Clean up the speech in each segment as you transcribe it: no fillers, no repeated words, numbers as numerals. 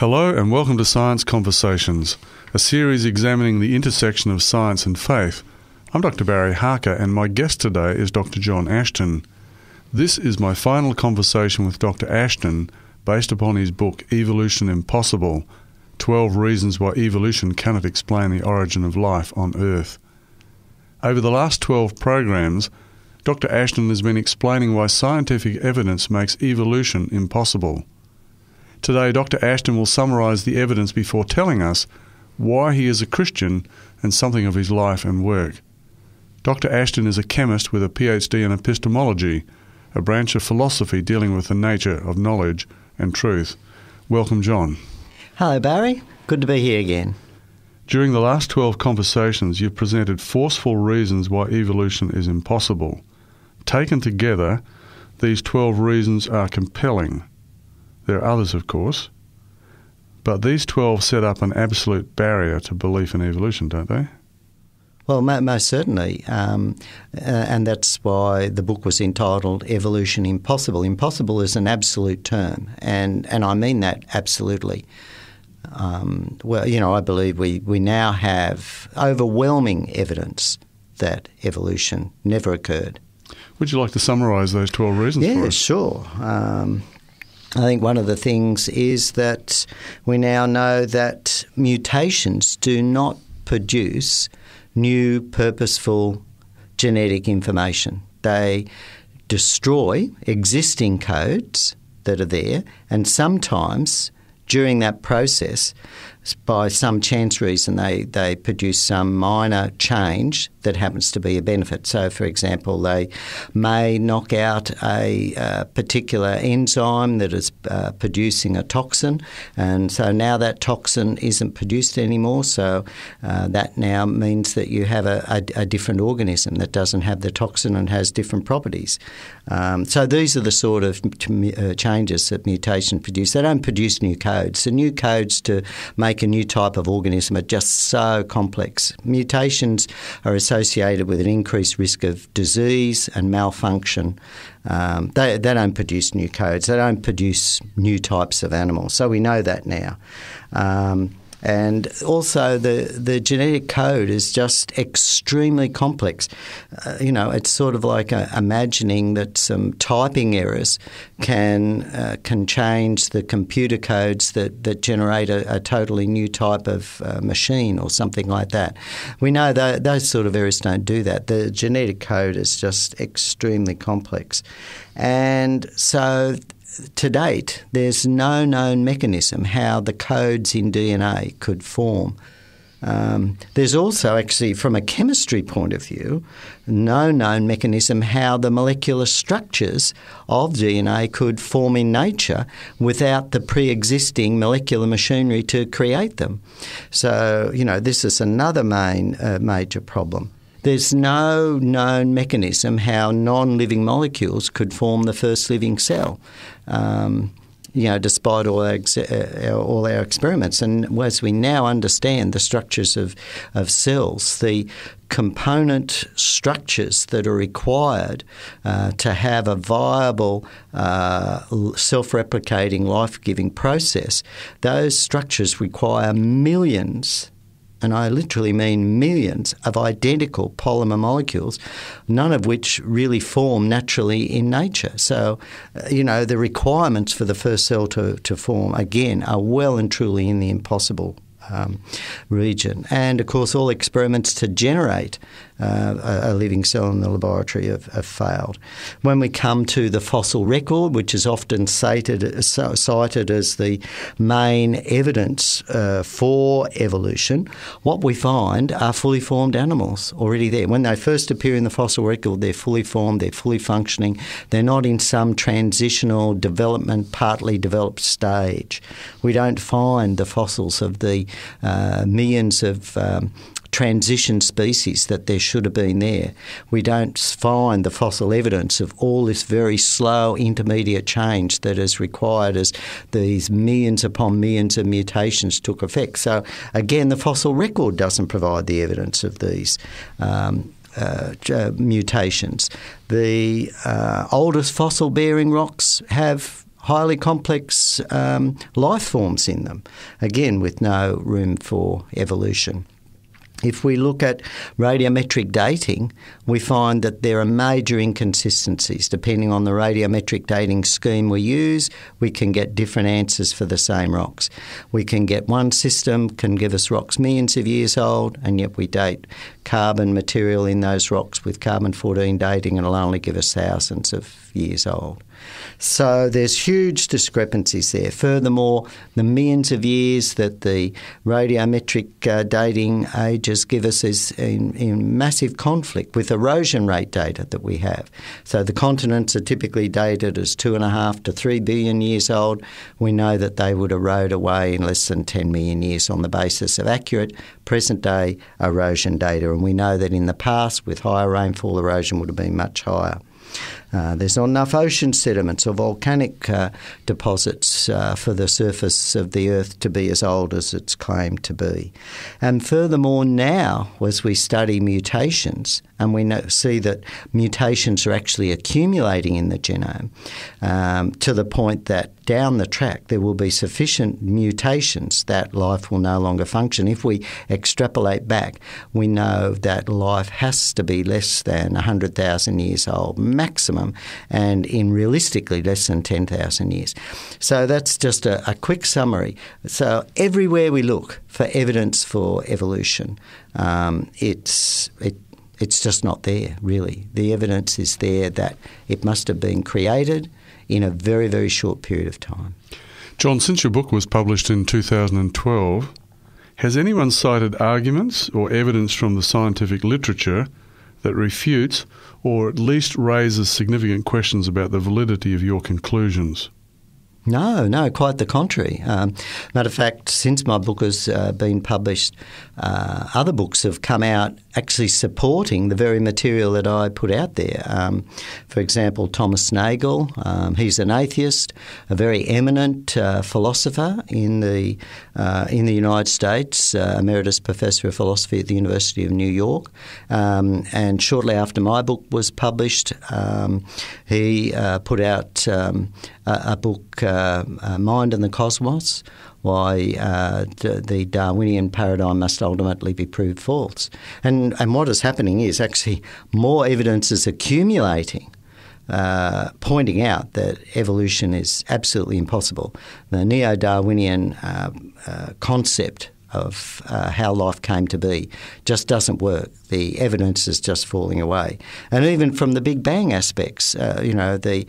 Hello and welcome to Science Conversations, a series examining the intersection of science and faith. I'm Dr. Barry Harker and my guest today is Dr. John Ashton. This is my final conversation with Dr. Ashton based upon his book Evolution Impossible, 12 Reasons Why Evolution Cannot Explain the Origin of Life on Earth. Over the last 12 programs, Dr. Ashton has been explaining why scientific evidence makes evolution impossible. Today, Dr. Ashton will summarise the evidence before telling us why he is a Christian and something of his life and work. Dr. Ashton is a chemist with a PhD in epistemology, a branch of philosophy dealing with the nature of knowledge and truth. Welcome, John. Hello, Barry. Good to be here again. During the last 12 conversations, you've presented forceful reasons why evolution is impossible. Taken together, these 12 reasons are compelling. There are others, of course, but these 12 set up an absolute barrier to belief in evolution, don't they? Well, most certainly, and that's why the book was entitled Evolution Impossible. Impossible is an absolute term, and I mean that absolutely. I believe we now have overwhelming evidence that evolution never occurred. Would you like to summarise those 12 reasons for us? Yeah, sure. I think one of the things is that we now know that mutations do not produce new purposeful genetic information. They destroy existing codes that are there, and sometimes during that process, by some chance reason, they produce some minor change that happens to be a benefit. So, for example, they may knock out a particular enzyme that is producing a toxin, and so now that toxin isn't produced anymore, so that now means that you have a different organism that doesn't have the toxin and has different properties. So these are the sort of changes that mutations produce. They don't produce new codes. The new codes to make a new type of organism are just so complex. Mutations are associated with an increased risk of disease and malfunction. They don't produce new codes. They don't produce new types of animals. So we know that now. And also the genetic code is just extremely complex. It's sort of like imagining that some typing errors can change the computer codes that generate a totally new type of machine or something like that. We know that those sort of errors don't do that. The genetic code is just extremely complex. And so to date, there's no known mechanism how the codes in DNA could form. There's also actually, from a chemistry point of view, no known mechanism how the molecular structures of DNA could form in nature without the pre-existing molecular machinery to create them. So, this is another major problem. There's no known mechanism how non-living molecules could form the first living cell, despite all our experiments. And as we now understand the structures of cells, the component structures that are required to have a viable, self-replicating, life-giving process, those structures require millions, and I literally mean millions, of identical polymer molecules, none of which really form naturally in nature. So, the requirements for the first cell to form, again, are well and truly in the impossible region. And, of course, all experiments to generate a living cell in the laboratory have failed. When we come to the fossil record, which is often cited as the main evidence for evolution, what we find are fully formed animals already there. When they first appear in the fossil record, they're fully formed, they're fully functioning. They're not in some transitional development, partly developed stage. We don't find the fossils of the millions of transition species that there should have been there. We don't find the fossil evidence of all this very slow intermediate change that is required as these millions upon millions of mutations took effect. So again, the fossil record doesn't provide the evidence of these mutations. The oldest fossil-bearing rocks have highly complex life forms in them, again with no room for evolution. If we look at radiometric dating, we find that there are major inconsistencies. Depending on the radiometric dating scheme we use, we can get different answers for the same rocks. We can get one system can give us rocks millions of years old, and yet we date carbon material in those rocks with carbon-14 dating, and it'll only give us thousands of years old. So there's huge discrepancies there. Furthermore, the millions of years that the radiometric dating ages give us is in massive conflict with erosion rate data that we have. So the continents are typically dated as 2.5 to 3 billion years old. We know that they would erode away in less than 10 million years on the basis of accurate present-day erosion data. And we know that in the past, with higher rainfall, erosion would have been much higher. There's not enough ocean sediments or volcanic deposits for the surface of the Earth to be as old as it's claimed to be. And furthermore, now, as we study mutations, and we see that mutations are actually accumulating in the genome to the point that down the track there will be sufficient mutations that life will no longer function. If we extrapolate back, we know that life has to be less than 100,000 years old maximum, and in realistically less than 10,000 years. So that's just a quick summary. So everywhere we look for evidence for evolution, it's just not there, really. The evidence is there that it must have been created in a very, very short period of time. John, since your book was published in 2012, has anyone cited arguments or evidence from the scientific literature that refutes or at least raises significant questions about the validity of your conclusions? No, quite the contrary. Matter of fact, since my book has been published, other books have come out actually supporting the very material that I put out there. For example, Thomas Nagel, he's an atheist, a very eminent philosopher in the United States, emeritus professor of philosophy at the University of New York. And shortly after my book was published, he put out a book, Mind and the Cosmos, why the Darwinian paradigm must ultimately be proved false. And what is happening is actually more evidence is accumulating, pointing out that evolution is absolutely impossible. The neo-Darwinian concept of how life came to be just doesn't work. The evidence is just falling away. And even from the Big Bang aspects, the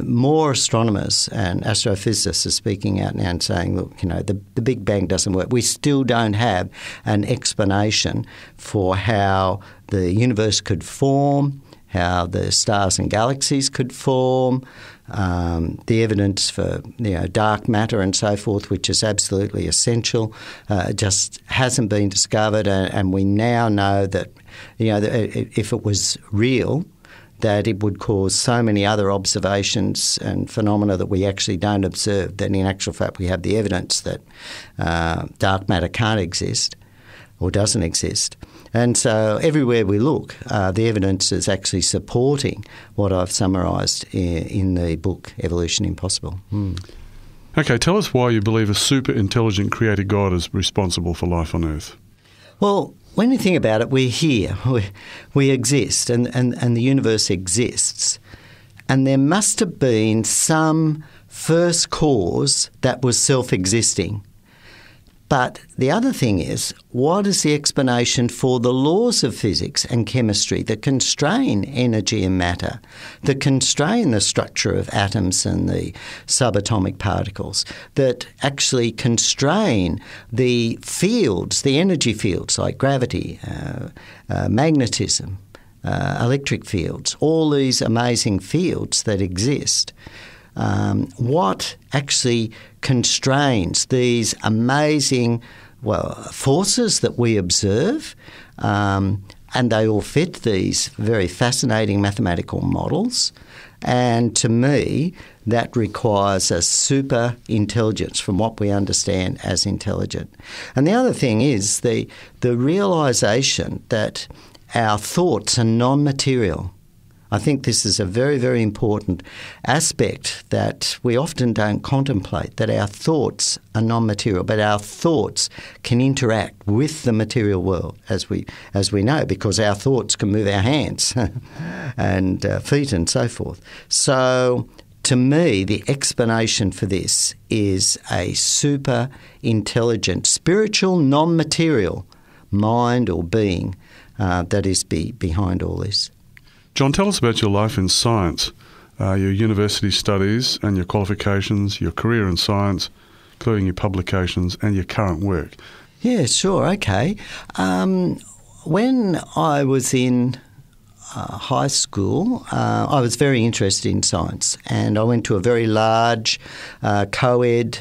more astronomers and astrophysicists are speaking out now and saying, look, the Big Bang doesn't work. We still don't have an explanation for how the universe could form, how the stars and galaxies could form, the evidence for dark matter and so forth, which is absolutely essential, just hasn't been discovered. And we now know that if it was real, that it would cause so many other observations and phenomena that we actually don't observe, that in actual fact we have the evidence that dark matter can't exist or doesn't exist. And so everywhere we look, the evidence is actually supporting what I've summarised in the book, Evolution Impossible. Okay, tell us why you believe a super intelligent creator God is responsible for life on Earth. Well, when you think about it, we're here, we exist, and the universe exists. And there must have been some first cause that was self-existing. But the other thing is, what is the explanation for the laws of physics and chemistry that constrain energy and matter, that constrain the structure of atoms and the subatomic particles, that actually constrain the fields, the energy fields like gravity, magnetism, electric fields, all these amazing fields that exist? What actually constrains these amazing forces that we observe, and they all fit these very fascinating mathematical models. And to me, that requires a super intelligence from what we understand as intelligent. And the other thing is the realisation that our thoughts are non-material. I think this is a very, very important aspect that we often don't contemplate, that our thoughts are non-material, but our thoughts can interact with the material world, as we know, because our thoughts can move our hands and feet and so forth. So to me, the explanation for this is a super intelligent, spiritual, non-material mind or being that is behind all this. John, tell us about your life in science, your university studies and your qualifications, your career in science, including your publications and your current work. Yeah, sure, okay. When I was in high school, I was very interested in science, and I went to a very large co-ed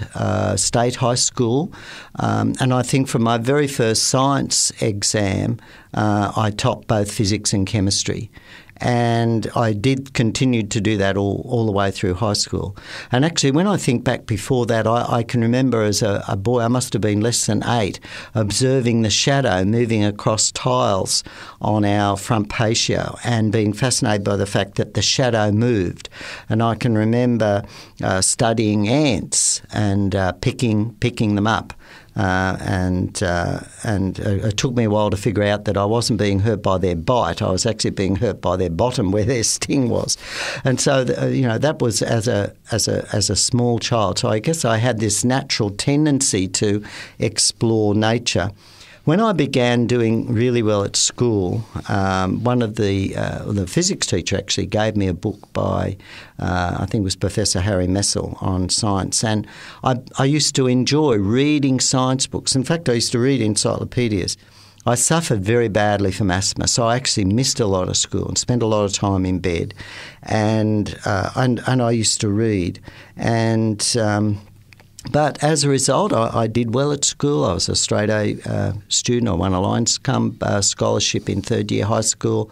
state high school, and I think from my very first science exam, I topped both physics and chemistry. And I did continue to do that all the way through high school. And actually, when I think back before that, I can remember as a boy, I must have been less than 8, observing the shadow moving across tiles on our front patio and being fascinated by the fact that the shadow moved. And I can remember studying ants and picking them up. And it took me a while to figure out that I wasn't being hurt by their bite. I was actually being hurt by their bottom where their sting was. And so, that was as a small child. So I guess I had this natural tendency to explore nature. When I began doing really well at school, one of the physics teacher actually gave me a book by, I think it was Professor Harry Messel on science, and I used to enjoy reading science books. In fact, I used to read encyclopedias. I suffered very badly from asthma, so I actually missed a lot of school and spent a lot of time in bed, and I used to read, but as a result, I did well at school. I was a straight A student. I won a Lions Club scholarship in third year high school.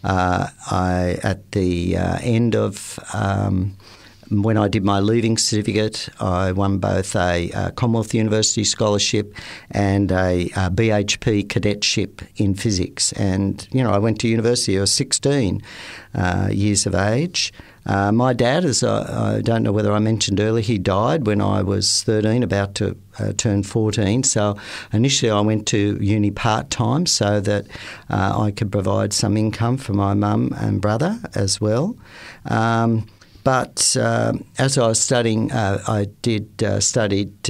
At the end of when I did my leaving certificate, I won both a Commonwealth University scholarship and a BHP cadetship in physics. And, I went to university. I was 16 years of age. My dad, as I don't know whether I mentioned earlier, he died when I was 13, about to turn 14. So initially I went to uni part-time so that I could provide some income for my mum and brother as well. But as I was studying, I studied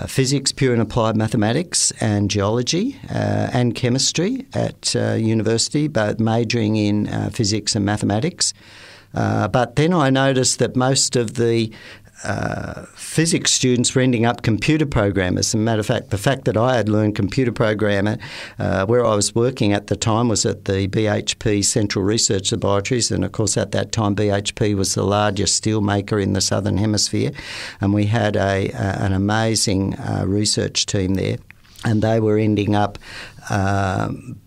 physics, pure and applied mathematics, and geology and chemistry at university, both majoring in physics and mathematics. But then I noticed that most of the physics students were ending up computer programmers. As a matter of fact, the fact that I had learned computer programming where I was working at the time was at the BHP Central Research Laboratories, and of course at that time BHP was the largest steel maker in the Southern Hemisphere, and we had an amazing research team there. And they were ending up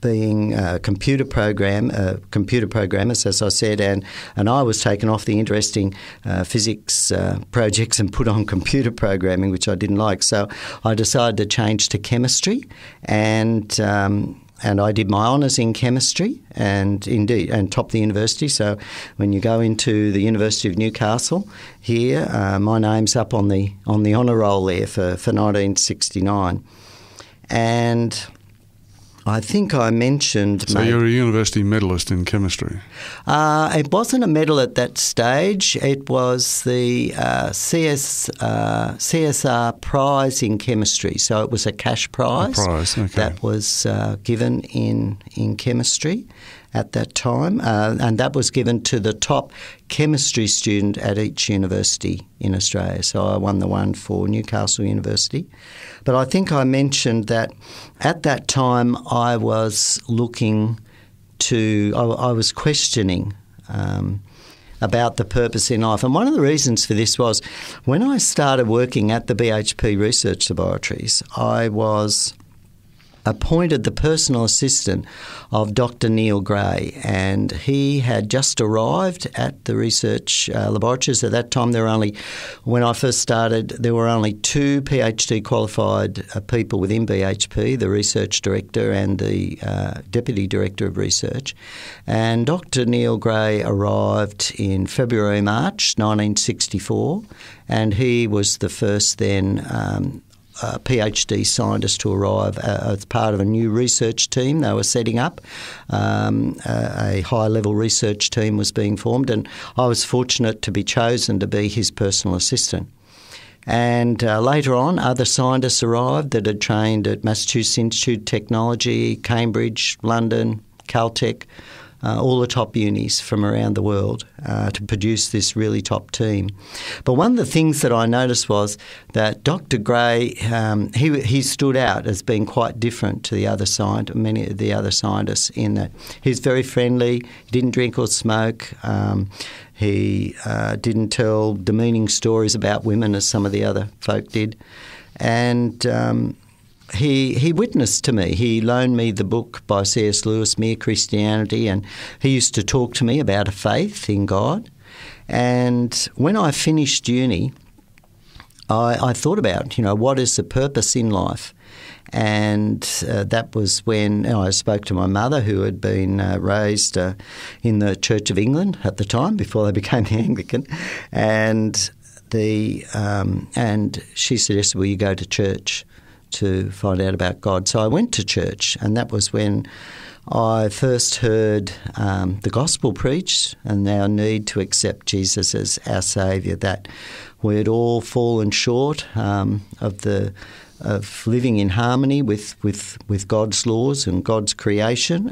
being computer programmers, as I said, and I was taken off the interesting physics projects and put on computer programming, which I didn't like. So I decided to change to chemistry, and I did my honours in chemistry and topped the university. So when you go into the University of Newcastle here, my name's up on the honour roll there for 1969. And I think I mentioned... So you're a university medalist in chemistry? It wasn't a medal at that stage. It was the CSR prize in chemistry. So it was a cash prize, that was given in chemistry at that time, and that was given to the top chemistry student at each university in Australia. So I won the one for Newcastle University. But I think I mentioned that at that time I was I was questioning about the purpose in life. And one of the reasons for this was when I started working at the BHP Research Laboratories, I was appointed the personal assistant of Dr. Neil Gray, and he had just arrived at the research laboratories. At that time, when I first started, there were only 2 PhD qualified people within BHP, the research director and the deputy director of research. And Dr. Neil Gray arrived in February-March 1964, and he was the first then PhD scientist to arrive as part of a new research team they were setting up. A high-level research team was being formed, and I was fortunate to be chosen to be his personal assistant. And later on, other scientists arrived that had trained at Massachusetts Institute of Technology, Cambridge, London, Caltech, all the top unis from around the world to produce this really top team. But one of the things that I noticed was that Dr. Gray, he stood out as being quite different to many of the other scientists in that he's very friendly, he didn't drink or smoke, he didn't tell demeaning stories about women as some of the other folk did. And He witnessed to me. He loaned me the book by C.S. Lewis, Mere Christianity, and he used to talk to me about a faith in God. And when I finished uni, I thought about, what is the purpose in life? And that was when I spoke to my mother, who had been raised in the Church of England at the time, before they became the Anglican, and she suggested, "Will you go to church to find out about God?" So I went to church, and that was when I first heard the gospel preached and our need to accept Jesus as our Saviour, that we had all fallen short of living in harmony with God's laws and God's creation,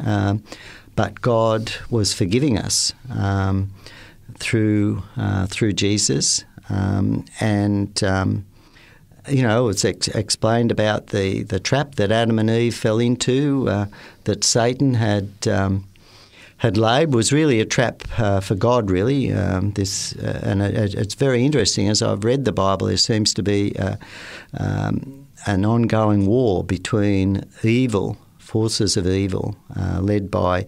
but God was forgiving us through Jesus, it's explained about the trap that Adam and Eve fell into, that Satan had laid, was really a trap for God, really. It's very interesting. As I've read the Bible, there seems to be an ongoing war between forces of evil, led by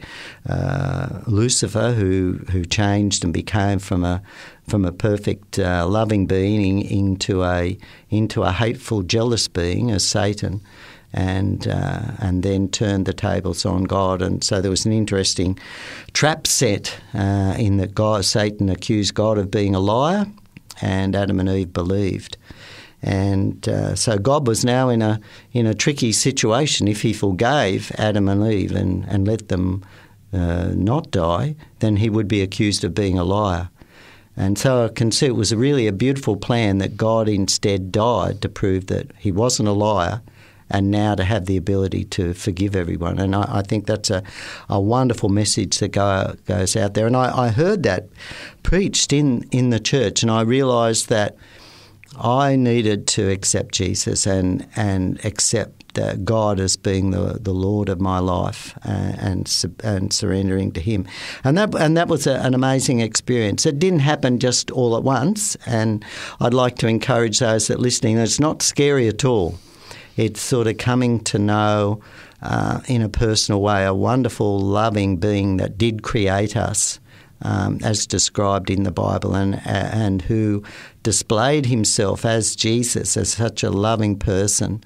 Lucifer, who changed and became from a perfect loving being into a hateful, jealous being as Satan, and then turned the tables on God. And so there was an interesting trap set in that Satan accused God of being a liar, and Adam and Eve believed. And so God was now in a tricky situation. If he forgave Adam and Eve and let them not die, then he would be accused of being a liar. And so I can see it was really a beautiful plan that God instead died to prove that he wasn't a liar, and now to have the ability to forgive everyone. And I think that's a wonderful message that goes out there. And I heard that preached in the church, and I realised that I needed to accept Jesus and accept God as being the Lord of my life, and surrendering to Him, and that was an amazing experience. It didn't happen just all at once, and I'd like to encourage those that are listening. It's not scary at all. It's sort of coming to know in a personal way a wonderful, loving being that did create us, as described in the Bible, and who displayed himself as Jesus, as such a loving person.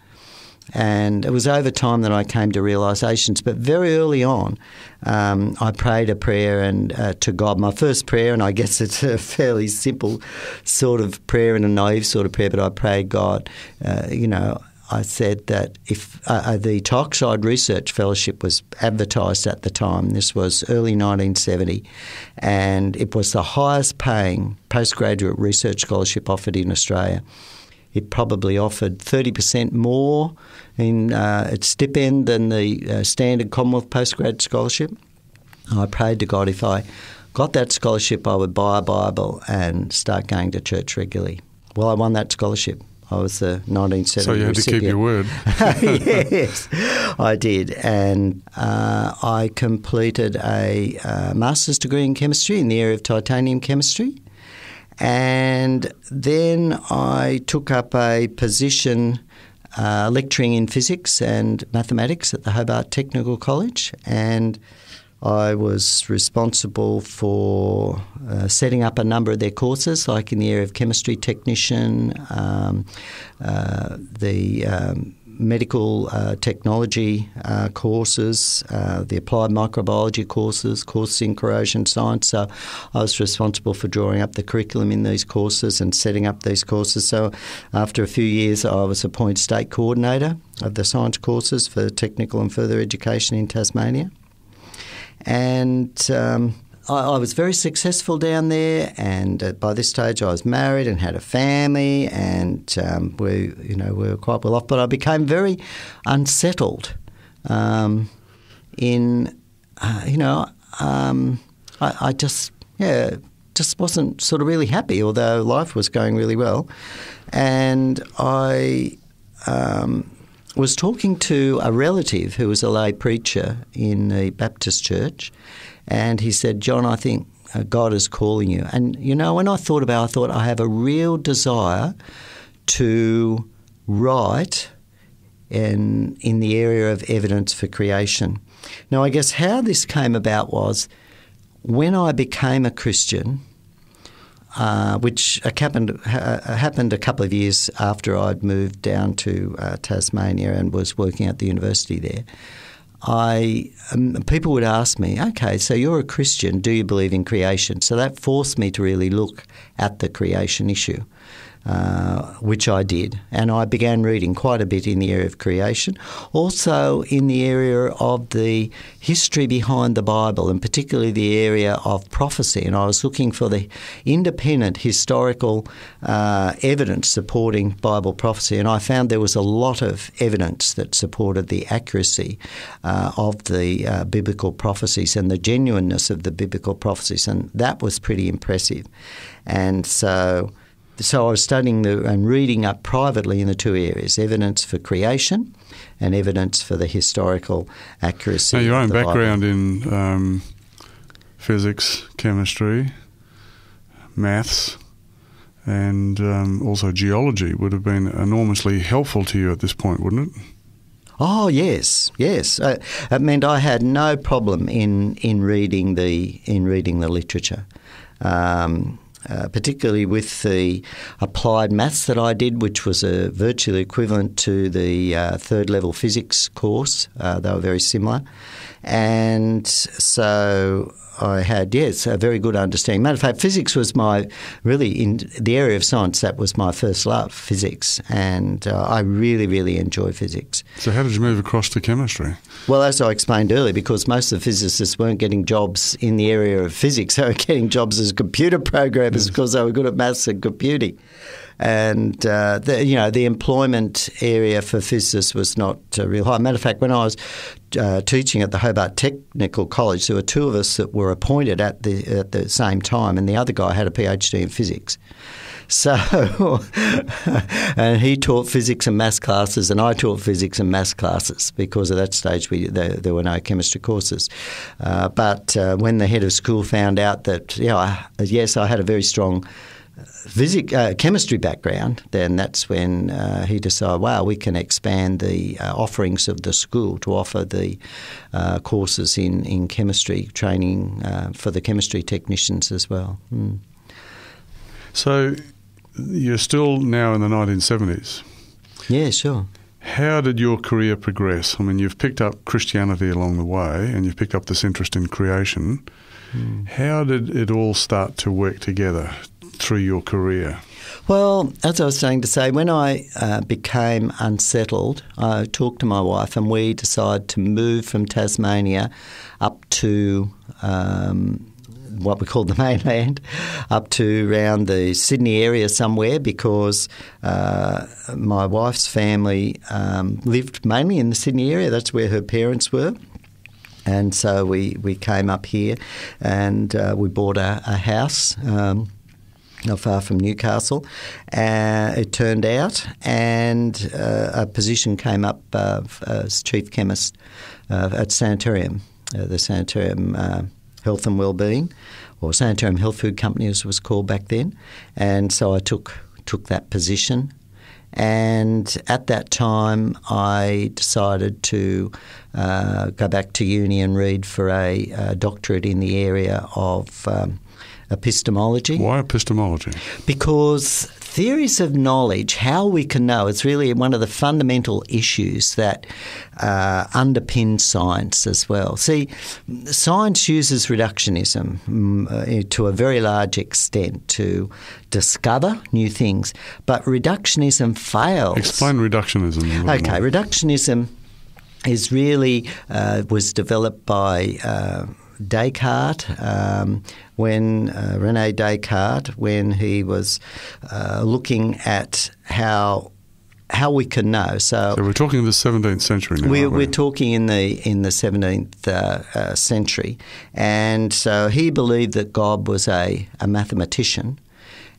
And it was over time that I came to realisations. But very early on, I prayed a prayer to God. My first prayer, and I guess it's a fairly simple sort of prayer and a naive sort of prayer, but I prayed God, I said that if the Toxide Research Fellowship was advertised at the time, this was early 1970, and it was the highest paying postgraduate research scholarship offered in Australia. It probably offered 30% more in its stipend than the standard Commonwealth postgrad scholarship. I prayed to God, if I got that scholarship, I would buy a Bible and start going to church regularly. Well, I won that scholarship. I was the 1970 So you had recipient. to keep your word. Yes, I did. And I completed a master's degree in chemistry in the area of titanium chemistry. And then I took up a position lecturing in physics and mathematics at the Hobart Technical College, and I was responsible for setting up a number of their courses, like in the area of chemistry technician, the medical technology courses, the applied microbiology courses in corrosion science. So I was responsible for drawing up the curriculum in these courses and setting up these courses. So after a few years, I was appointed state coordinator of the science courses for technical and further education in Tasmania. And I was very successful down there, and by this stage I was married and had a family, and we were quite well off. But I became very unsettled. I just wasn't sort of really happy, although life was going really well, and I was talking to a relative who was a lay preacher in the Baptist church, and he said, "John, I think God is calling you." And, when I thought I have a real desire to write in the area of evidence for creation. Now, I guess how this came about was when I became a Christian, which happened a couple of years after I'd moved down to Tasmania and was working at the university there. People would ask me, "Okay, so you're a Christian, do you believe in creation?" So that forced me to really look at the creation issue, which I did. And I began reading quite a bit in the area of creation, also in the area of the history behind the Bible, and particularly the area of prophecy. And I was looking for the independent historical evidence supporting Bible prophecy. And I found there was a lot of evidence that supported the accuracy of the biblical prophecies and the genuineness of the biblical prophecies. And that was pretty impressive. And so I was studying and reading up privately in the two areas, evidence for creation and evidence for the historical accuracy. Now, your own of the background Bible. in physics, chemistry, maths, and also geology would have been enormously helpful to you at this point, wouldn't it? Oh, yes. It meant I had no problem in reading the literature. Particularly with the applied maths that I did, which was virtually equivalent to the third-level physics course. They were very similar. And so I had, a very good understanding. Matter of fact, physics was in the area of science, that was my first love, physics. And I really, really enjoy physics. So how did you move across to chemistry? Well, as I explained earlier, because most of the physicists weren't getting jobs in the area of physics, they were getting jobs as computer programmers because they were good at maths and computing. And, the employment area for physicists was not real high. Matter of fact, when I was teaching at the Hobart Technical College, there were two of us that were appointed at the same time, and the other guy had a PhD in physics. So, and he taught physics and maths classes, and I taught physics and maths classes because at that stage there were no chemistry courses. But when the head of school found out that, I had a very strong chemistry background, then that's when he decided, wow, we can expand the offerings of the school to offer the courses in chemistry training for the chemistry technicians as well. Mm. So you're still now in the 1970s. Yeah, sure. How did your career progress? I mean, you've picked up Christianity along the way and you've picked up this interest in creation. Mm. How did it all start to work together through your career? Well, as I was saying to say, when I became unsettled, I talked to my wife and we decided to move from Tasmania up to what we call the mainland, up to around the Sydney area somewhere, because my wife's family lived mainly in the Sydney area. That's where her parents were. And so we came up here and we bought a house not far from Newcastle, it turned out, and a position came up as chief chemist at Sanitarium, the Sanitarium Health and Wellbeing, or Sanitarium Health Food Company as it was called back then. And so I took that position, And at that time, I decided to go back to uni and read for a doctorate in the area of epistemology. Why epistemology? Because theories of knowledge, how we can know, is really one of the fundamental issues that underpin science as well. See, science uses reductionism to a very large extent to discover new things, but reductionism fails. Explain reductionism. Okay, reductionism is really was developed by Descartes, René Descartes, when he was looking at how we can know. So we're talking the 17th century now. We're talking in the 17th century, and so he believed that God was a mathematician,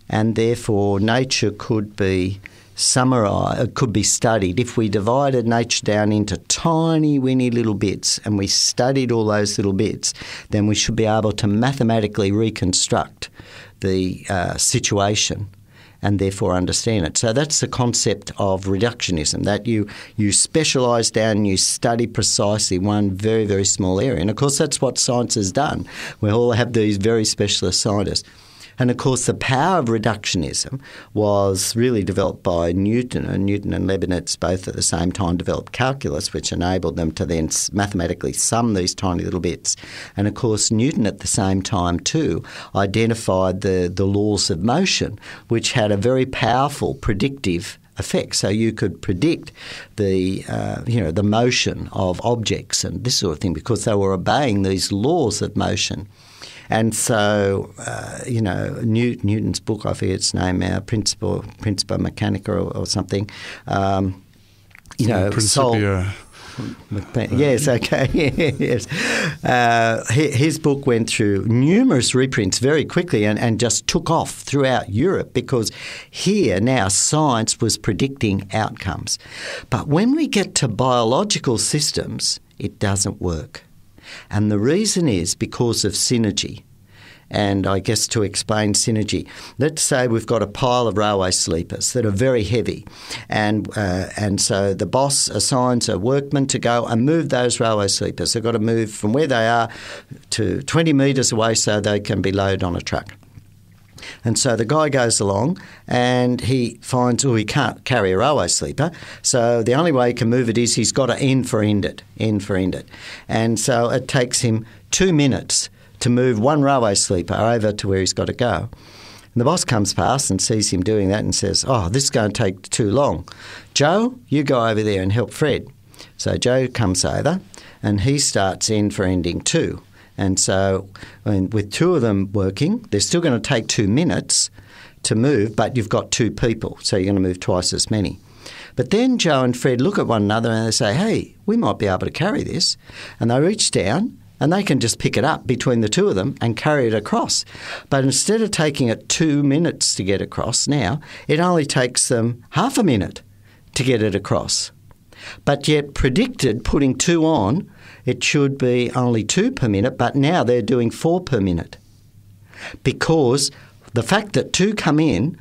and therefore nature could be summarised, could be studied. If we divided nature down into tiny, weeny little bits and we studied all those little bits, then we should be able to mathematically reconstruct the situation and therefore understand it. So that's the concept of reductionism, that you specialise down and you study precisely one very, very small area. And of course that's what science has done. We all have these very specialist scientists. And of course, the power of reductionism was really developed by Newton, and Newton and Leibniz both at the same time developed calculus, which enabled them to then mathematically sum these tiny little bits. And of course, Newton at the same time too identified the laws of motion, which had a very powerful predictive effect. So you could predict the motion of objects and this sort of thing because they were obeying these laws of motion. And so, Newton's book, I forget its name now, Principia Mechanica or something, Principia. Yes, okay, yes. His book went through numerous reprints very quickly and just took off throughout Europe because here now science was predicting outcomes. But when we get to biological systems, it doesn't work. And the reason is because of synergy. And I guess to explain synergy, let's say we've got a pile of railway sleepers that are very heavy, and so the boss assigns a workman to go and move those railway sleepers. They've got to move from where they are to 20 metres away so they can be loaded on a truck. And so the guy goes along and he finds, he can't carry a railway sleeper, so the only way he can move it is he's got to end for end it. And so it takes him 2 minutes to move one railway sleeper over to where he's got to go. And the boss comes past and sees him doing that and says, this is going to take too long. Joe, you go over there and help Fred. So Joe comes over and he starts end for ending too. And so with two of them working, they're still going to take 2 minutes to move, but you've got 2 people, so you're going to move twice as many. But then Joe and Fred look at one another and they say, hey, we might be able to carry this. And they reach down and they can just pick it up between the two of them and carry it across. But instead of taking it 2 minutes to get across now, it only takes them half a minute to get it across. But yet predicted, putting 2 on, it should be only 2 per minute, but now they're doing 4 per minute. Because the fact that 2 come in,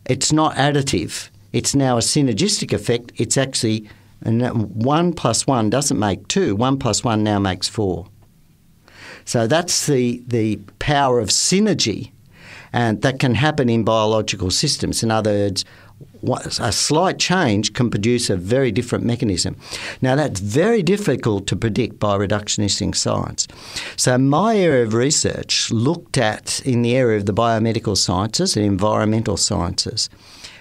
it's not additive. It's now a synergistic effect. It's actually 1 plus 1 doesn't make 2. 1 plus 1 now makes 4. So that's the power of synergy, and that can happen in biological systems. In other words, a slight change can produce a very different mechanism. Now, that's very difficult to predict by reductionistic science. So my area of research looked at in the area of the biomedical sciences and environmental sciences.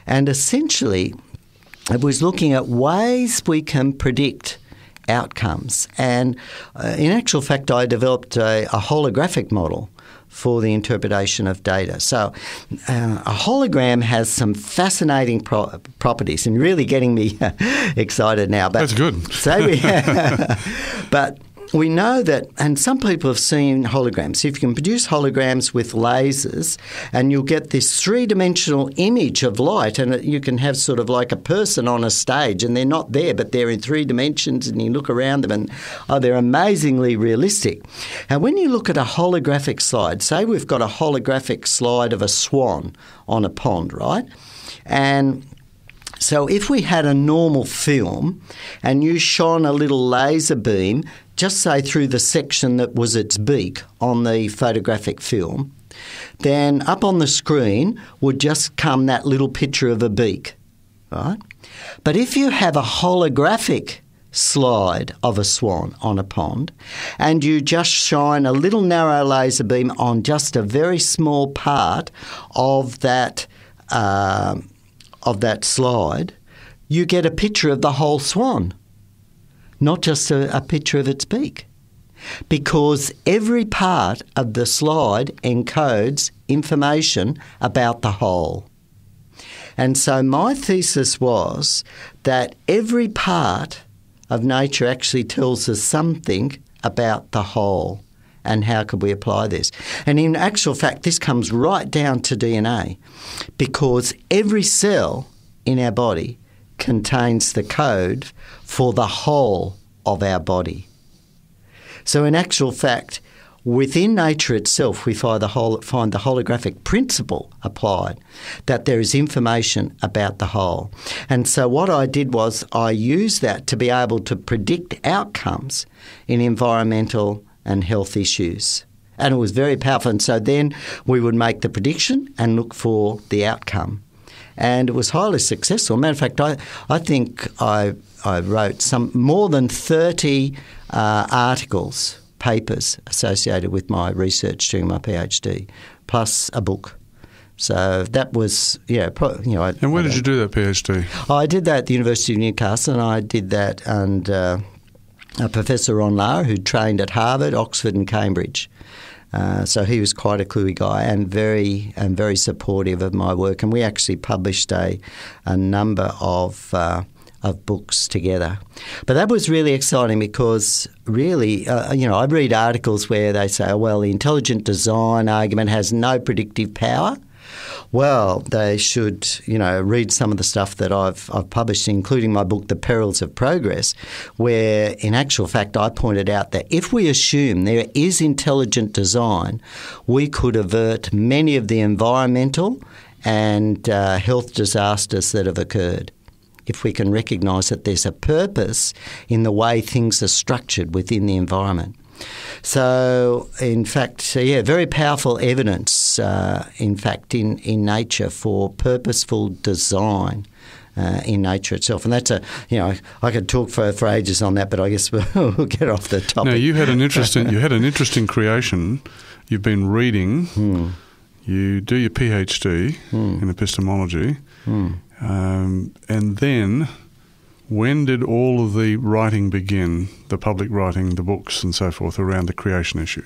And essentially, it was looking at ways we can predict outcomes. And in actual fact, I developed a holographic model for the interpretation of data. So a hologram has some fascinating properties and really getting me excited now. But that's good. But we know that, and some people have seen holograms. If you can produce holograms with lasers, and you'll get this 3-dimensional image of light, and you can have sort of like a person on a stage, and they're not there, but they're in 3 dimensions, and you look around them, and they're amazingly realistic. And when you look at a holographic slide, say we've got a holographic slide of a swan on a pond, right? And So if we had a normal film and you shone a little laser beam, just say through the section that was its beak on the photographic film, then up on the screen would just come that little picture of a beak, right? But if you have a holographic slide of a swan on a pond and you just shine a little narrow laser beam on just a very small part of that slide, you get a picture of the whole swan, not just a picture of its beak, because every part of the slide encodes information about the whole. And so my thesis was that every part of nature actually tells us something about the whole, and how could we apply this? And in actual fact, this comes right down to DNA, because every cell in our body contains the code for the whole of our body. So in actual fact, within nature itself, we find the holographic principle applied, that there is information about the whole. And so what I did was I used that to be able to predict outcomes in environmental and health issues. And it was very powerful. And so then we would make the prediction and look for the outcome. And it was highly successful. Matter of fact, I think I wrote some more than 30 articles, papers associated with my research during my PhD, plus a book. So that was, And where did you do that PhD? I did that at the University of Newcastle, and I did that under Professor Ron Lara, who trained at Harvard, Oxford and Cambridge. So he was quite a cluey guy and very supportive of my work. And we actually published a number of books together. But that was really exciting because really, I read articles where they say, well, the intelligent design argument has no predictive power. Well, they should, read some of the stuff that I've published, including my book, The Perils of Progress, where in actual fact I pointed out that if we assume there is intelligent design, we could avert many of the environmental and health disasters that have occurred, if we can recognise that there's a purpose in the way things are structured within the environment. So, in fact, very powerful evidence, in nature for purposeful design in nature itself. And that's I could talk for ages on that, but I guess we'll get off the topic. Now, you had an interesting creation. You've been reading. You do your PhD in epistemology. And then, when did all of the writing begin, the public writing, the books and so forth, around the creation issue?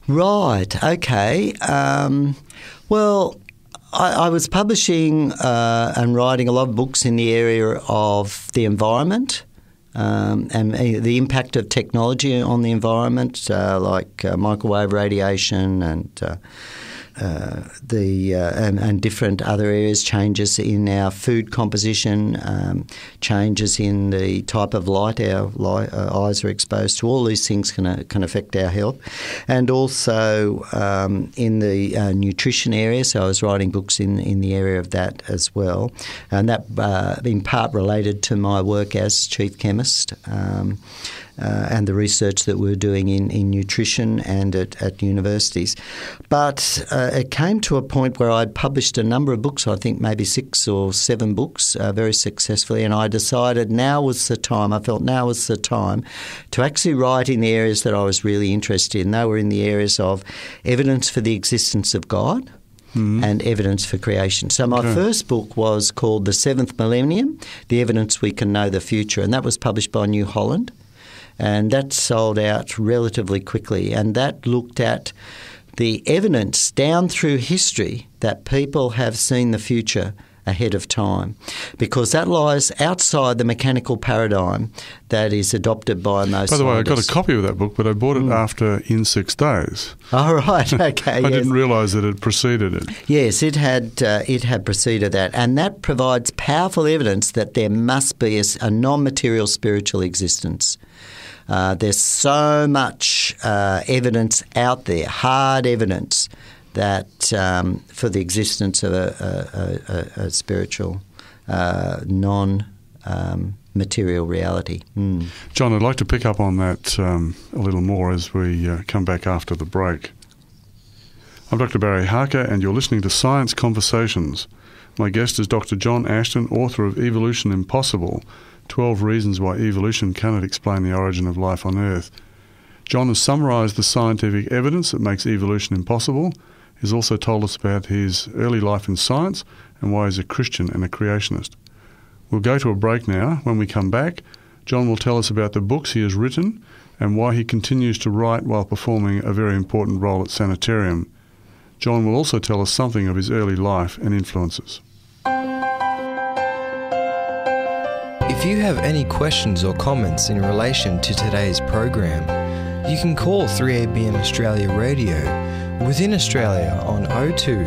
Right, okay. Well, I was publishing and writing a lot of books in the area of the environment and the impact of technology on the environment, like microwave radiation and and different other areas, changes in our food composition, changes in the type of light our eyes are exposed to. All these things can affect our health. And also in the nutrition area, so I was writing books in the area of that as well. And that in part related to my work as chief chemist and the research that we're doing in nutrition and at universities. But it came to a point where I'd published a number of books, I think maybe 6 or 7 books very successfully, and I decided now was the time to actually write in the areas that I was really interested in. They were in the areas of evidence for the existence of God, and evidence for creation. So my first book was called The Seventh Millennium, The Evidence We Can Know the Future, and that was published by New Holland. And that sold out relatively quickly. And that looked at the evidence down through history that people have seen the future ahead of time, because that lies outside the mechanical paradigm that is adopted by most By the way, I scientists. got a copy of that book, but I bought it after In 6 Days. Oh, right, okay. I didn't realise that it preceded it. Yes, it had preceded that, and that provides powerful evidence that there must be a non-material spiritual existence. There's so much evidence out there, hard evidence, that for the existence of a spiritual non-material reality. John, I'd like to pick up on that a little more as we come back after the break. I'm Dr. Barry Harker, and you're listening to Science Conversations. My guest is Dr. John Ashton, author of Evolution Impossible, 12 Reasons Why Evolution Cannot Explain the Origin of Life on Earth. John has summarised the scientific evidence that makes evolution impossible. He's also told us about his early life in science and why he's a Christian and a creationist. We'll go to a break now. When we come back, John will tell us about the books he has written and why he continues to write while performing a very important role at Sanitarium. John will also tell us something of his early life and influences. If you have any questions or comments in relation to today's program, you can call 3ABN Australia Radio within Australia on 02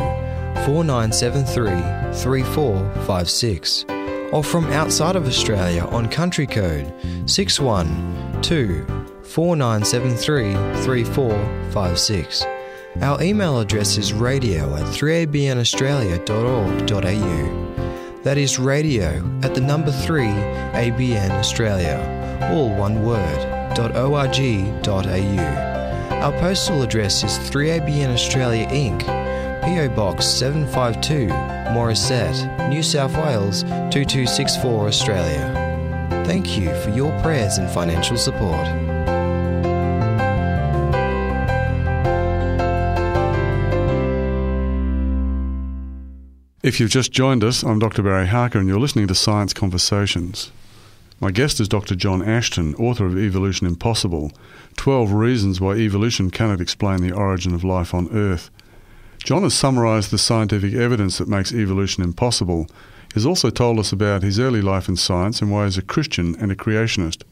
4973 3456 or from outside of Australia on country code 612 4973 3456. Our email address is radio@3abnaustralia.org.au. That is radio at the number 3 ABN Australia, all one word, .org.au. Our postal address is 3ABN Australia Inc., PO Box 752, Morisset, New South Wales 2264 Australia. Thank you for your prayers and financial support. If you've just joined us, I'm Dr. Barry Harker and you're listening to Science Conversations. My guest is Dr. John Ashton, author of Evolution Impossible, 12 Reasons Why Evolution Cannot Explain the Origin of Life on Earth. John has summarised the scientific evidence that makes evolution impossible. He's also told us about his early life in science and why he's a Christian and a creationist.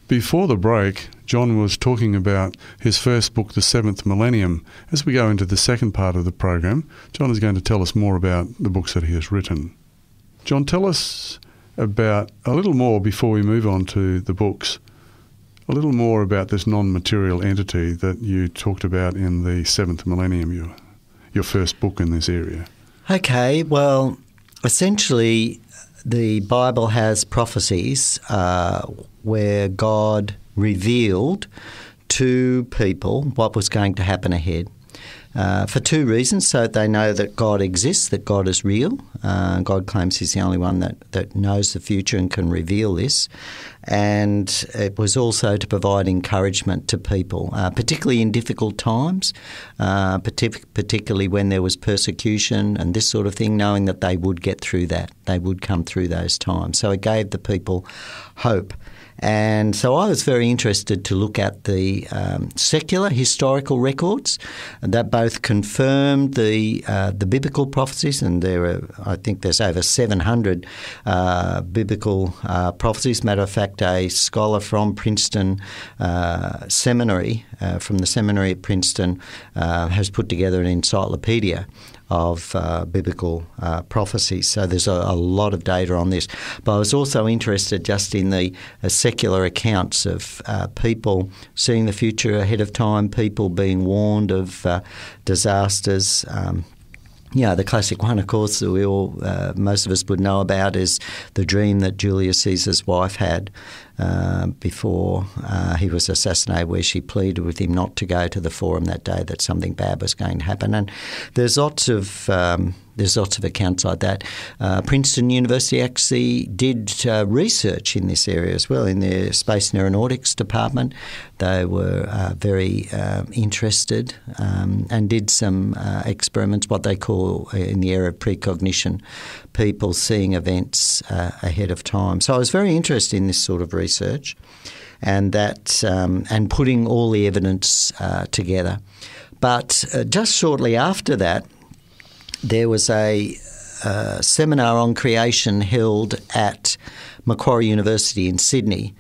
Before the break, John was talking about his first book, The Seventh Millennium. As we go into the second part of the program, John is going to tell us more about the books that he has written. John, tell us about a little more before we move on to the books, a little more about this non-material entity that you talked about in The Seventh Millennium, your first book in this area. Okay, well, essentially the Bible has prophecies where God revealed to people what was going to happen ahead. For two reasons: so they know that God exists, that God is real. God claims he's the only one that knows the future and can reveal this. And it was also to provide encouragement to people, particularly in difficult times, particularly when there was persecution and this sort of thing, knowing that they would get through that. They would come through those times. So it gave the people hope. And so I was very interested to look at the secular historical records that both confirmed the biblical prophecies, and I think there's over 700 biblical prophecies. Matter of fact, a scholar from Princeton Seminary, from the seminary at Princeton, has put together an encyclopedia of biblical prophecies. So there's a lot of data on this. But I was also interested just in the secular accounts of people seeing the future ahead of time, people being warned of disasters. The classic one, of course, that most of us would know about is the dream that Julius Caesar's wife had before he was assassinated, where she pleaded with him not to go to the forum that day, that something bad was going to happen. And there's lots of accounts like that. Princeton University actually did research in this area as well, in their Space and Aeronautics department. They were very interested and did some experiments, what they call in the area of precognition, people seeing events ahead of time. So I was very interested in this sort of research and that and putting all the evidence together. But just shortly after that, there was a seminar on creation held at Macquarie University in Sydney.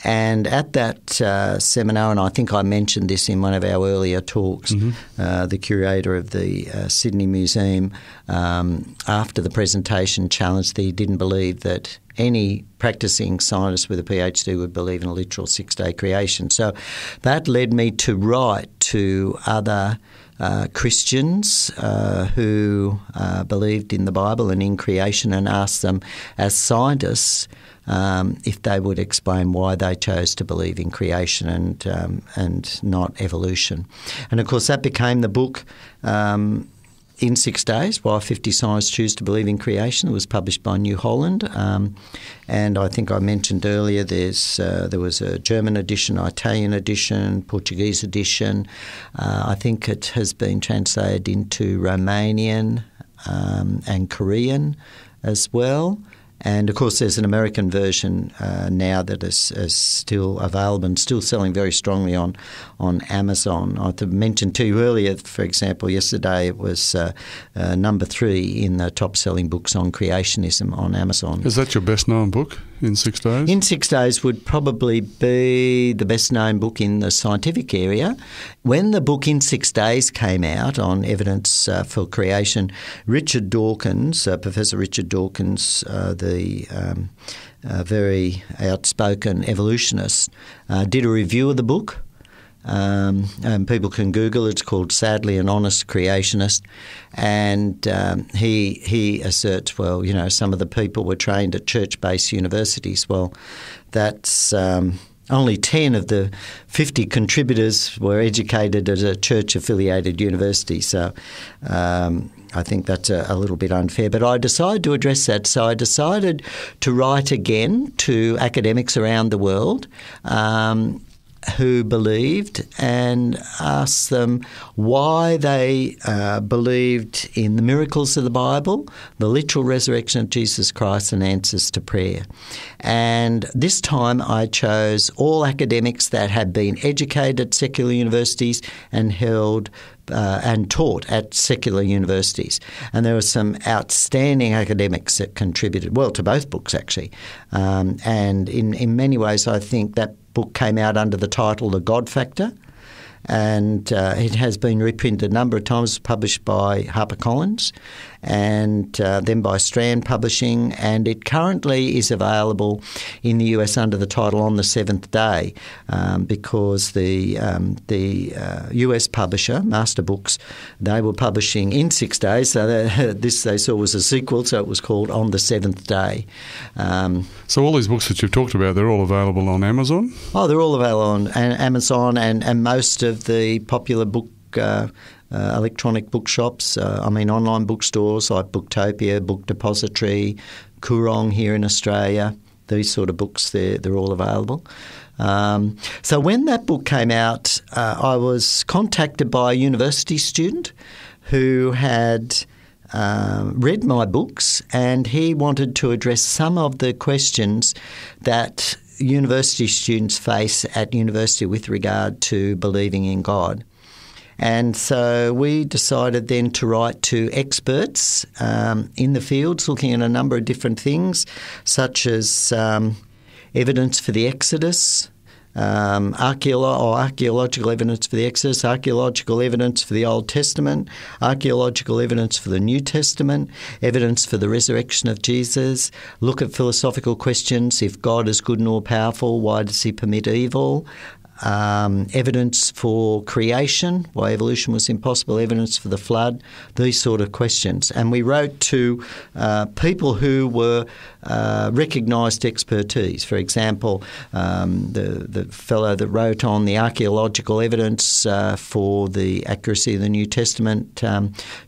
And at that seminar, and I think I mentioned this in one of our earlier talks, the curator of the Sydney Museum, after the presentation, challenged that he didn't believe that any practicing scientist with a PhD would believe in a literal six-day creation. So that led me to write to other Christians who believed in the Bible and in creation and asked them as scientists if they would explain why they chose to believe in creation and not evolution. And of course that became the book In 6 Days, Why 50 Scientists Choose to Believe in Creation. It was published by New Holland. And I think I mentioned earlier there was a German edition, Italian edition, Portuguese edition. I think it has been translated into Romanian and Korean as well. And, of course, there's an American version now that is still available and still selling very strongly on Amazon. I mentioned to you earlier, for example, yesterday it was number 3 in the top-selling books on creationism on Amazon. Is that your best-known book, In 6 Days? In 6 Days would probably be the best-known book in the scientific area. When the book In 6 Days came out on evidence for creation, Richard Dawkins, Professor Richard Dawkins, the very outspoken evolutionist, did a review of the book. And people can Google it. It's called Sadly an Honest Creationist. And he asserts, well, you know, some of the people were trained at church-based universities. Well, that's only 10 of the 50 contributors were educated at a church-affiliated university. So I think that's a little bit unfair. But I decided to address that. So I decided to write again to academics around the world who believed and asked them why they believed in the miracles of the Bible, the literal resurrection of Jesus Christ, and answers to prayer. And this time I chose all academics that had been educated at secular universities and held and taught at secular universities. And there were some outstanding academics that contributed, well, to both books actually. And in many ways I think that book came out under the title The God Factor, and it has been reprinted a number of times, published by HarperCollins and then by Strand Publishing, and it currently is available in the US under the title On the Seventh Day because the US publisher, Master Books, they were publishing In 6 Days, so this they saw was a sequel, so it was called On the Seventh Day. So all these books that you've talked about, they're all available on Amazon? Oh, they're all available on Amazon and most of the popular book electronic bookshops, online bookstores like Booktopia, Book Depository, Koorong here in Australia. These sort of books, they're all available. So when that book came out, I was contacted by a university student who had read my books, and he wanted to address some of the questions that university students face at university with regard to believing in God. And so we decided then to write to experts in the fields, looking at a number of different things, such as evidence for the Exodus, archaeological evidence for the Exodus, archaeological evidence for the Old Testament, archaeological evidence for the New Testament, evidence for the resurrection of Jesus, look at philosophical questions. If God is good and all-powerful, why does he permit evil? Evidence for creation, why evolution was impossible, evidence for the flood, these sort of questions. And we wrote to people who were recognised expertise. For example, the fellow that wrote on the archaeological evidence for the accuracy of the New Testament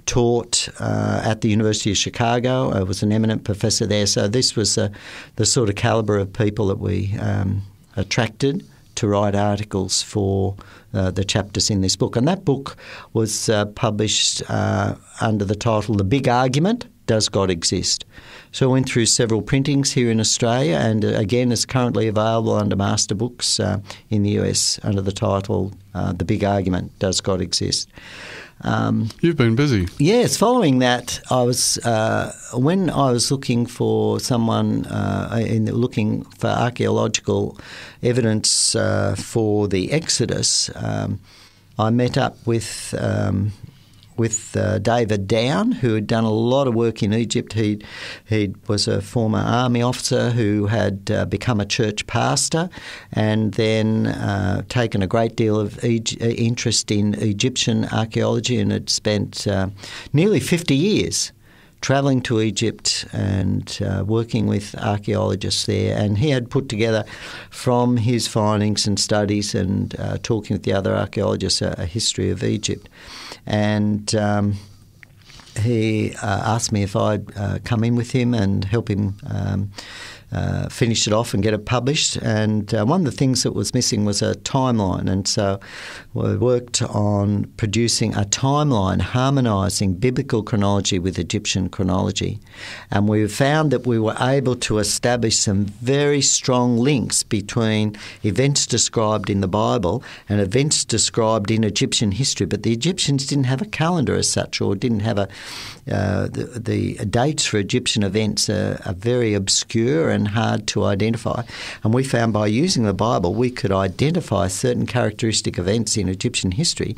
taught at the University of Chicago, was an eminent professor there. So this was the sort of calibre of people that we attracted to write articles for the chapters in this book. And that book was published under the title The Big Argument, Does God Exist? So I went through several printings here in Australia, and again is currently available under Master Books in the US under the title The Big Argument, Does God Exist? You've been busy. Yes, following that, I was when I was looking for someone looking for archaeological evidence for the Exodus, I met up with with David Down, who had done a lot of work in Egypt. He was a former army officer who had become a church pastor and then taken a great deal of interest in Egyptian archaeology and had spent nearly 50 years travelling to Egypt and working with archaeologists there. And he had put together, from his findings and studies and talking with the other archaeologists, a history of Egypt. And he asked me if I'd come in with him and help him finish it off and get it published. And one of the things that was missing was a timeline. And so we worked on producing a timeline harmonising biblical chronology with Egyptian chronology. And we found that we were able to establish some very strong links between events described in the Bible and events described in Egyptian history. But the Egyptians didn't have a calendar as such, or didn't have the dates for Egyptian events are very obscure and hard to identify. And we found by using the Bible we could identify certain characteristic events in Egyptian history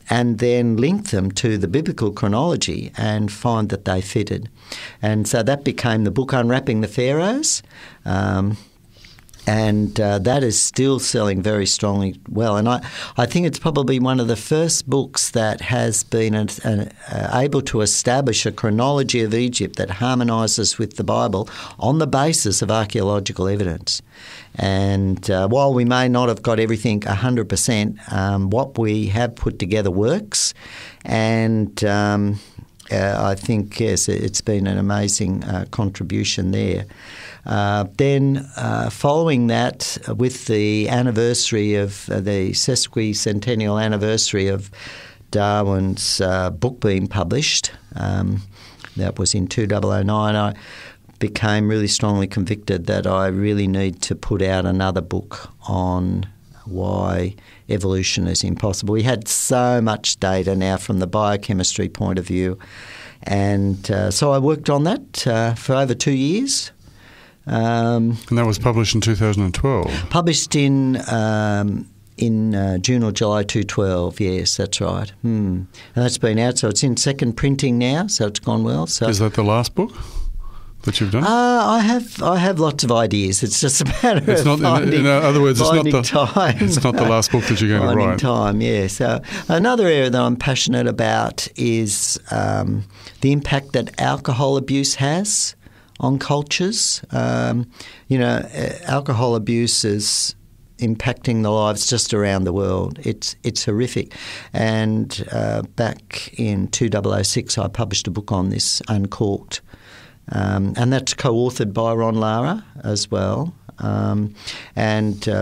and then link them to the biblical chronology and find that they fitted. And so that became the book Unwrapping the Pharaohs. And that is still selling very strongly well. And I think it's probably one of the first books that has been able to establish a chronology of Egypt that harmonises with the Bible on the basis of archaeological evidence. And while we may not have got everything 100%, what we have put together works. And I think, yes, it's been an amazing contribution there. Then following that, with the anniversary of the sesquicentennial anniversary of Darwin's book being published, that was in 2009, I became really strongly convicted that I really need to put out another book on why evolution is impossible. We had so much data now from the biochemistry point of view. And so I worked on that for over 2 years. And that was published in 2012? Published in June or July 2012, yes, that's right. And that's been out, so it's in second printing now, so it's gone well. So is that the last book that you've done? I have lots of ideas. It's just a matter of finding, in other words, time. It's not the last book that you're going to write. Time, yeah. So another area that I'm passionate about is the impact that alcohol abuse has on cultures. Alcohol abuse is impacting the lives just around the world. It's horrific. And back in 2006, I published a book on this, Uncorked. And that's co-authored by Ron Lara as well. And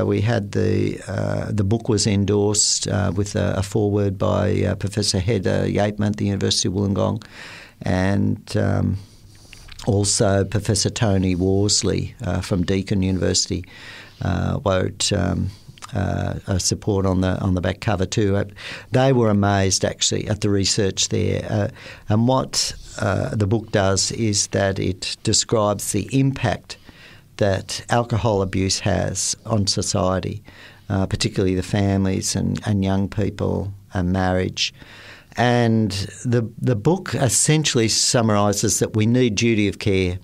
we had the book was endorsed with a foreword by Professor Hedda Yateman at the University of Wollongong, and also Professor Tony Worsley from Deakin University wrote a support on the back cover too. They were amazed actually at the research there. And what the book does is that it describes the impact that alcohol abuse has on society, particularly the families and young people and marriage. And the book essentially summarises that we need duty of care.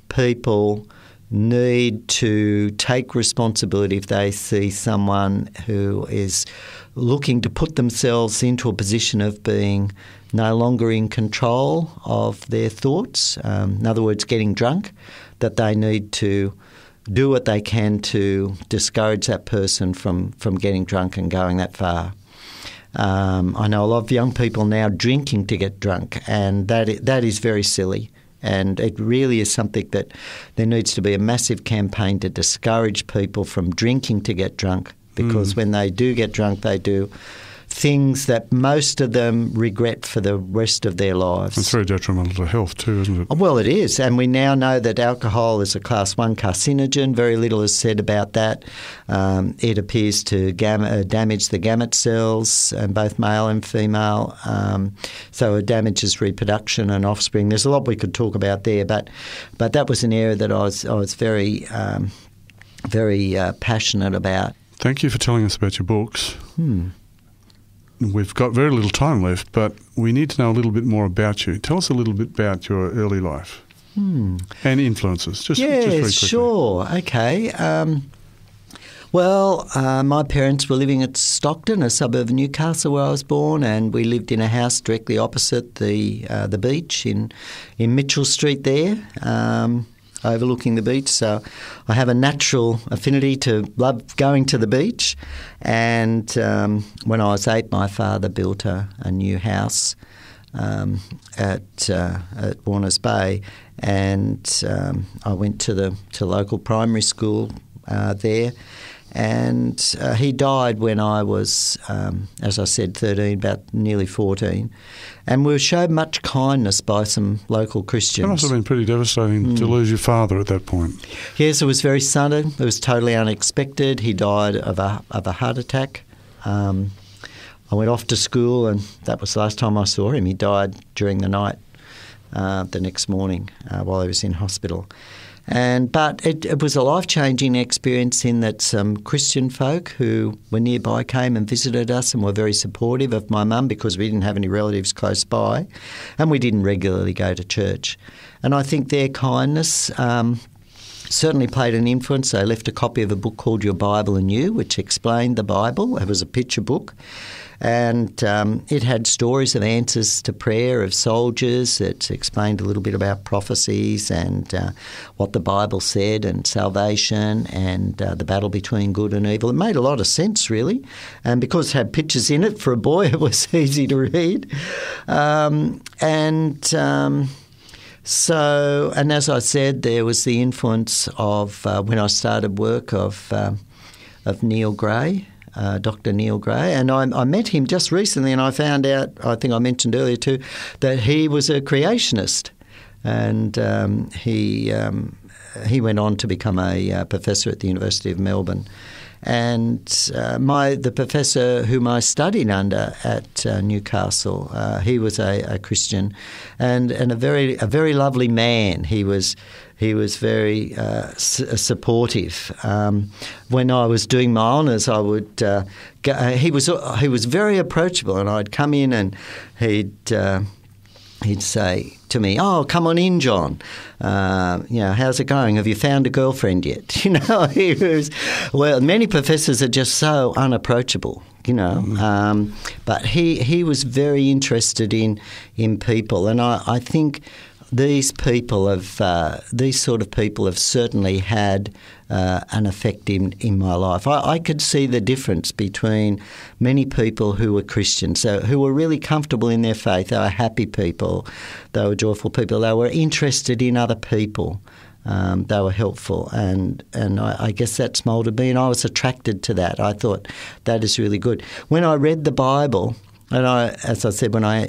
People need to take responsibility if they see someone who is looking to put themselves into a position of being no longer in control of their thoughts, in other words, getting drunk, that they need to do what they can to discourage that person from getting drunk and going that far. I know a lot of young people now drinking to get drunk, and that is very silly. And it really is something that there needs to be a massive campaign to discourage people from drinking to get drunk, because when they do get drunk, they do things that most of them regret for the rest of their lives. It's very detrimental to health too, isn't it? Well, it is. And we now know that alcohol is a class 1 carcinogen. Very little is said about that. It appears to damage the gamete cells, both male and female. So it damages reproduction and offspring. There's a lot we could talk about there, but that was an area that I was very, very passionate about. Thank you for telling us about your books. we've got very little time left, but we need to know a little bit more about you. Tell us a little bit about your early life and influences. Just very quickly. Sure. Okay. My parents were living at Stockton, a suburb of Newcastle where I was born, and we lived in a house directly opposite the beach in Mitchell Street there, overlooking the beach. So I have a natural affinity to love going to the beach. And when I was 8, my father built a new house at Warners Bay, and I went to local primary school there. And he died when I was, as I said, 13, about nearly 14. And we were showed much kindness by some local Christians. That must have been pretty devastating to lose your father at that point. Yes, it was very sudden. It was totally unexpected. He died of a heart attack. I went off to school, and that was the last time I saw him. He died during the night the next morning while he was in hospital. But it was a life-changing experience in that some Christian folk who were nearby came and visited us and were very supportive of my mum because we didn't have any relatives close by, and we didn't regularly go to church. And I think their kindness certainly played an influence. They left a copy of a book called Your Bible and You, which explained the Bible. It was a picture book. And it had stories of answers to prayer of soldiers. It explained a little bit about prophecies and what the Bible said and salvation and the battle between good and evil. It made a lot of sense, really. And because it had pictures in it, for a boy, it was easy to read. And as I said, there was the influence of, when I started work, of Neil Gray. Dr. Neil Gray, and I met him just recently, and I found out, I think I mentioned earlier too, that he was a creationist, and he went on to become a professor at the University of Melbourne. And the professor whom I studied under at Newcastle, he was a Christian, and a very lovely man. He was very supportive. When I was doing my honours, I would he was very approachable, and I'd come in and he'd say to me, "Oh, come on in, John. How's it going? Have you found a girlfriend yet?" He was, many professors are just so unapproachable, but he was very interested in people, and I think these sort of people have certainly had an effect in my life. I could see the difference between many people who were Christians, so who were really comfortable in their faith. They were happy people, they were joyful people, they were interested in other people, they were helpful, and I guess that's moulded me, and I was attracted to that. I thought that is really good. When I read the Bible, and as I said, when I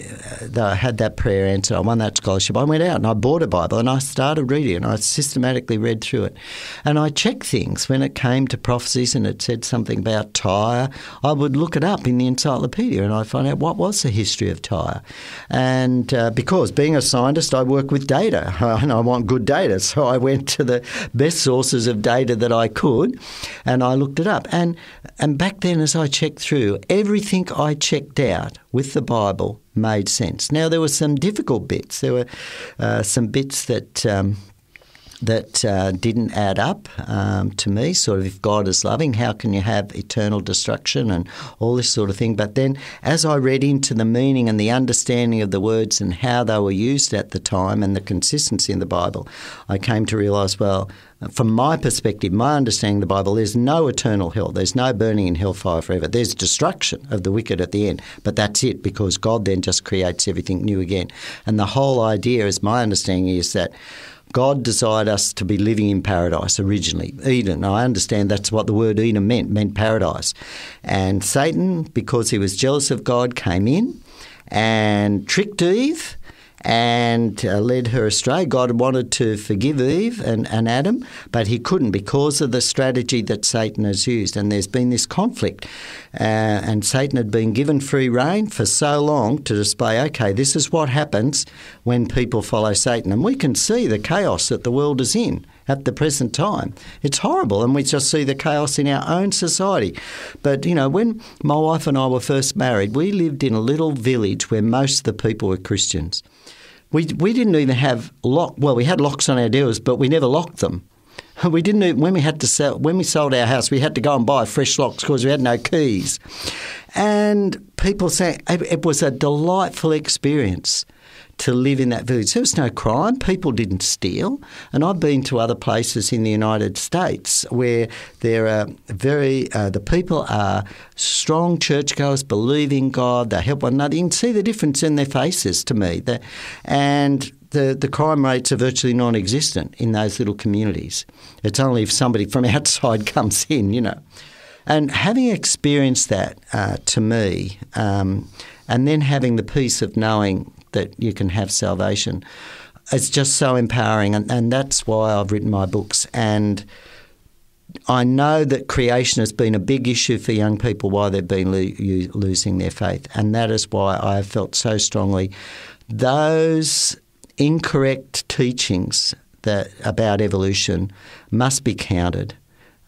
had that prayer answer, I won that scholarship, I went out and I bought a Bible and I started reading it, and I systematically read through it. And I checked things when it came to prophecies and it said something about Tyre. I would look it up in the encyclopedia and I'd find out what was the history of Tyre. And because being a scientist, I work with data and I want good data. So I went to the best sources of data that I could and I looked it up. And back then, as I checked through, everything I checked out with the Bible made sense. Now, there were some difficult bits. There were some bits that didn't add up to me, sort of, if God is loving, how can you have eternal destruction and all this sort of thing. But then as I read into the meaning and the understanding of the words and how they were used at the time and the consistency in the Bible, I came to realise, from my perspective, my understanding of the Bible, there's no eternal hell. There's no burning in hellfire forever. There's destruction of the wicked at the end. But that's it, because God then just creates everything new again. And the whole idea, as my understanding is, that God desired us to be living in paradise originally, Eden. I understand that's what the word Eden meant paradise. And Satan, because he was jealous of God, came in and tricked Eve and led her astray. God wanted to forgive Eve and Adam, but he couldn't because of the strategy that Satan has used. And there's been this conflict. And Satan had been given free rein for so long to display, okay, this is what happens when people follow Satan. And we can see the chaos that the world is in. at the present time. It's horrible, and we just see the chaos in our own society. But, when my wife and I were first married, we lived in a little village where most of the people were Christians. We didn't even have we had locks on our doors, but we never locked them. We didn't even, when we sold our house, we had to go and buy fresh locks because we had no keys. And people say it was a delightful experience to live in that village. There was no crime. People didn't steal. And I've been to other places in the United States where there are the people are strong churchgoers, believe in God, they help one another. You can see the difference in their faces to me. The crime rates are virtually non-existent in those little communities. It's only if somebody from outside comes in, And having experienced that, to me, and then having the peace of knowing that you can have salvation, it's just so empowering. And that's why I've written my books. And I know that creation has been a big issue for young people while they've been losing their faith. And that is why I have felt so strongly those incorrect teachings about evolution must be countered.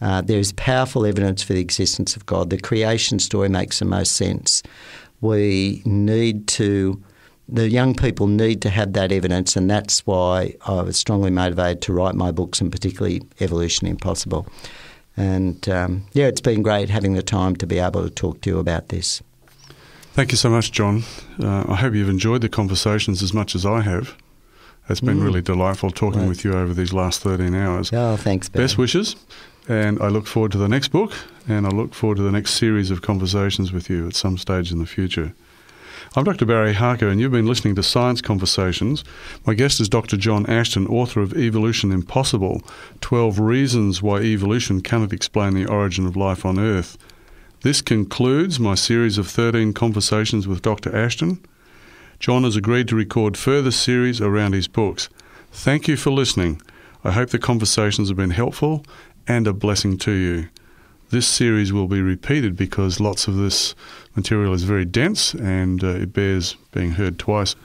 There is powerful evidence for the existence of God. The creation story makes the most sense. The young people need to have that evidence, and that's why I was strongly motivated to write my books, and particularly Evolution Impossible. And it's been great having the time to be able to talk to you about this. Thank you so much, John. I hope you've enjoyed the conversations as much as I have. It's been really delightful talking with you over these last 13 hours. Oh, thanks, Ben. Best wishes, and I look forward to the next book, and I look forward to the next series of conversations with you at some stage in the future. I'm Dr. Barry Harker, and you've been listening to Science Conversations. My guest is Dr. John Ashton, author of Evolution Impossible, 12 Reasons Why Evolution Cannot Explain the Origin of Life on Earth. This concludes my series of 13 conversations with Dr. Ashton. John has agreed to record further series around his books. Thank you for listening. I hope the conversations have been helpful and a blessing to you. This series will be repeated because lots of this material is very dense and it bears being heard twice.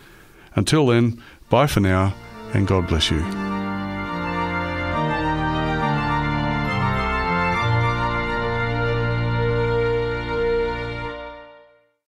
Until then, bye for now, and God bless you.